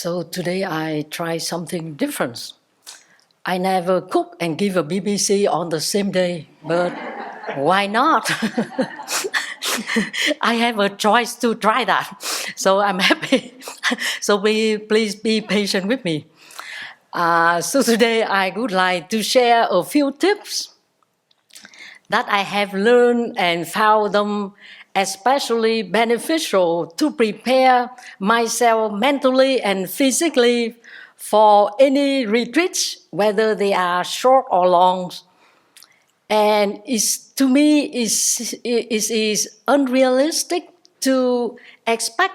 So today I try something different. I never cook and give a BBC on the same day, but why not? I have a choice to try that, so I'm happy. So please be patient with me. So today I would like to share a few tips that I have learned and found them especially beneficial to prepare myself mentally and physically for any retreats, whether they are short or long. And to me, it is unrealistic to expect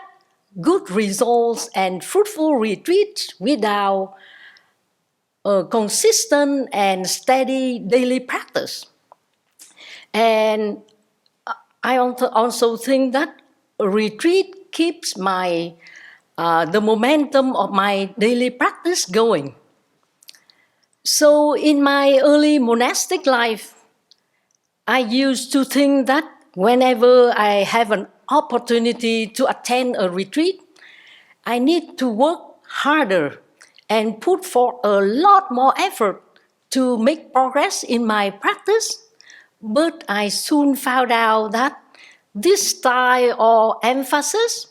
good results and fruitful retreats without a consistent and steady daily practice. And I also think that a retreat keeps the momentum of my daily practice going. So in my early monastic life, I used to think that whenever I have an opportunity to attend a retreat, I need to work harder and put forth a lot more effort to make progress in my practice. But I soon found out that this style or emphasis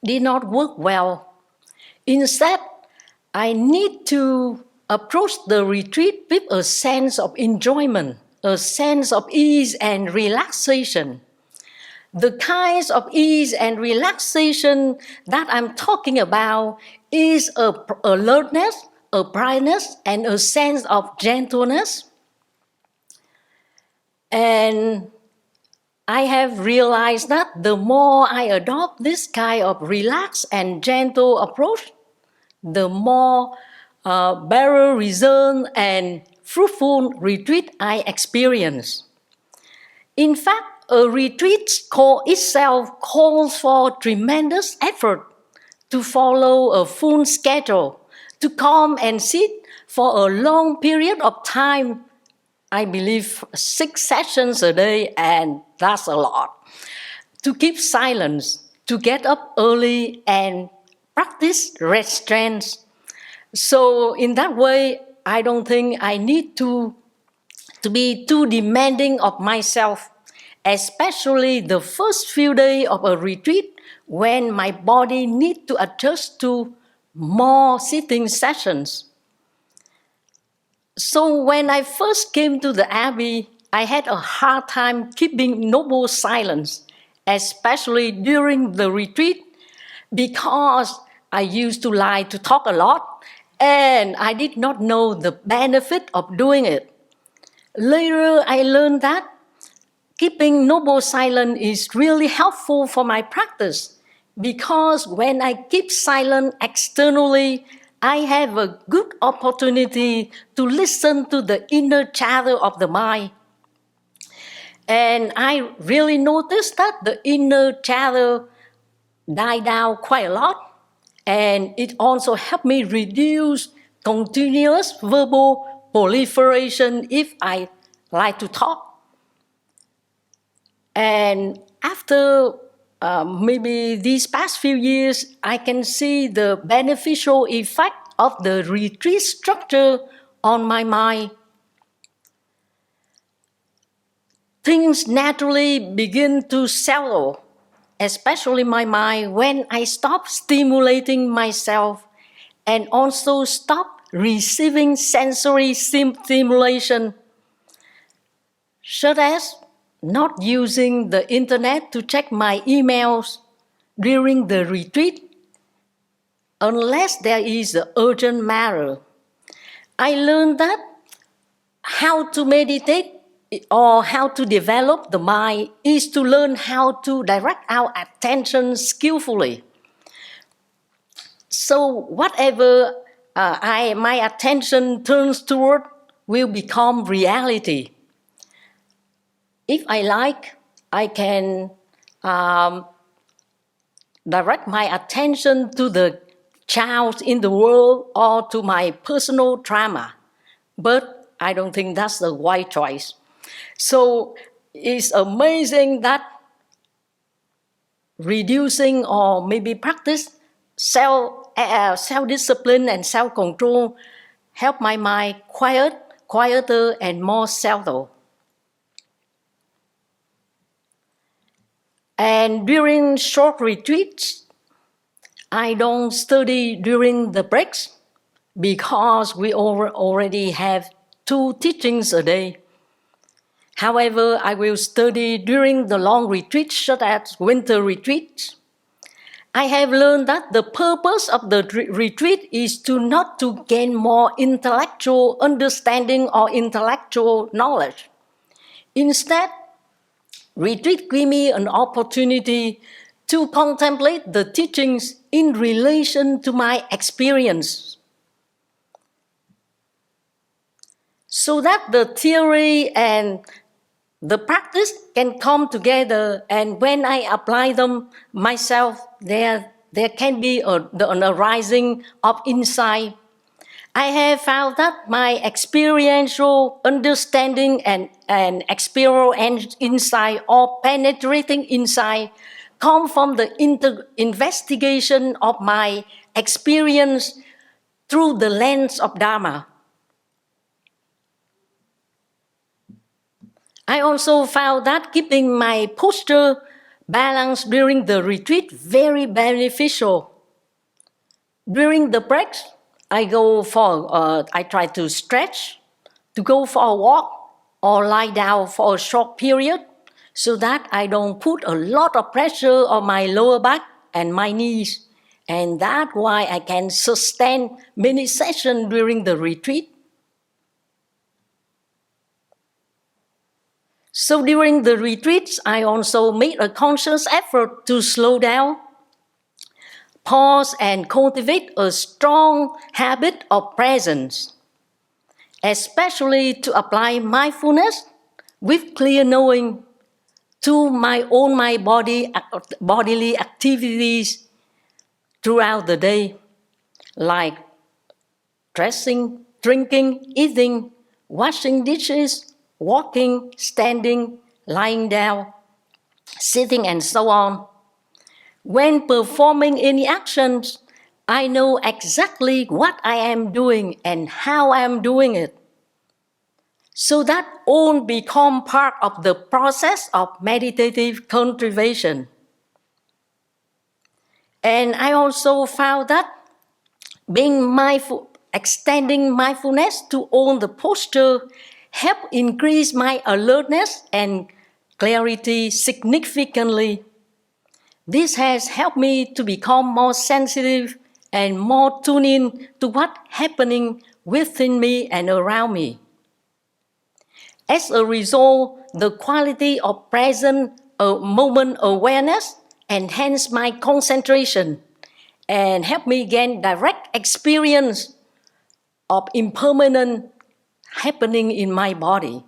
did not work well. Instead, I need to approach the retreat with a sense of enjoyment, a sense of ease and relaxation. The kinds of ease and relaxation that I'm talking about is alertness, a brightness, and a sense of gentleness. And I have realized that the more I adopt this kind of relaxed and gentle approach, the more better result and fruitful retreat I experience. In fact, a retreat itself calls for tremendous effort to follow a full schedule, to come and sit for a long period of time. I believe 6 sessions a day, and that's a lot. To keep silence, to get up early and practice restraints. So in that way, I don't think I need to be too demanding of myself, especially the first few days of a retreat when my body needs to adjust to more sitting sessions. So when I first came to the Abbey, I had a hard time keeping noble silence, especially during the retreat, because I used to like to talk a lot, and I did not know the benefit of doing it. Later, I learned that keeping noble silence is really helpful for my practice, because when I keep silent externally, I have a good opportunity to listen to the inner chatter of the mind. And I really noticed that the inner chatter died down quite a lot, and it also helped me reduce continuous verbal proliferation if I like to talk. And after maybe these past few years, I can see the beneficial effect of the retreat structure on my mind. Things naturally begin to settle, especially my mind, when I stop stimulating myself and also stop receiving sensory stimulation, such as not using the internet to check my emails during the retreat unless there is an urgent matter. I learned that how to meditate or how to develop the mind is to learn how to direct our attention skillfully. So whatever my attention turns toward will become reality. If I like, I can direct my attention to the child in the world or to my personal trauma. But I don't think that's the right choice. So it's amazing that reducing or maybe practice self-discipline and self-control help my mind quieter and more settled. And during short retreats, I don't study during the breaks because we already have 2 teachings a day. However, I will study during the long retreats, such as winter retreats. I have learned that the purpose of the retreat is not to gain more intellectual understanding or intellectual knowledge. Instead, retreat gives me an opportunity to contemplate the teachings in relation to my experience, so that the theory and the practice can come together, and when I apply them myself, there can be an arising of insight. I have found that my experiential understanding and experiential insight or penetrating insight come from the investigation of my experience through the lens of Dharma. I also found that keeping my posture balanced during the retreat very beneficial. During the breaks, I try to stretch, to go for a walk, or lie down for a short period, so that I don't put a lot of pressure on my lower back and my knees. And that's why I can sustain many sessions during the retreat. So during the retreats, I also made a conscious effort to slow down, pause, and cultivate a strong habit of presence, especially to apply mindfulness with clear knowing to my bodily activities throughout the day, like dressing, drinking, eating, washing dishes, walking, standing, lying down, sitting, and so on. When performing any actions, I know exactly what I am doing and how I am doing it, so that all become part of the process of meditative cultivation. And I also found that being mindful, extending mindfulness to all the posture help increase my alertness and clarity significantly. This has helped me to become more sensitive and more tuned in to what's happening within me and around me. As a result, the quality of present moment awareness enhance my concentration and help me gain direct experience of impermanent happening in my body.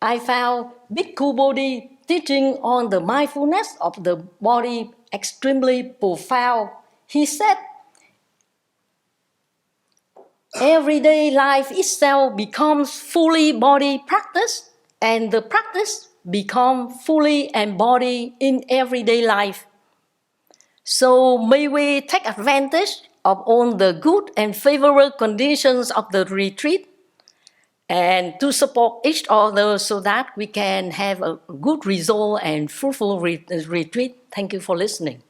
I found Bhikkhu Bodhi teaching on the mindfulness of the body extremely profound. He said, everyday life itself becomes fully body practice, and the practice becomes fully embodied in everyday life. So may we take advantage of all the good and favorable conditions of the retreat and to support each other so that we can have a good result and fruitful retreat. Thank you for listening.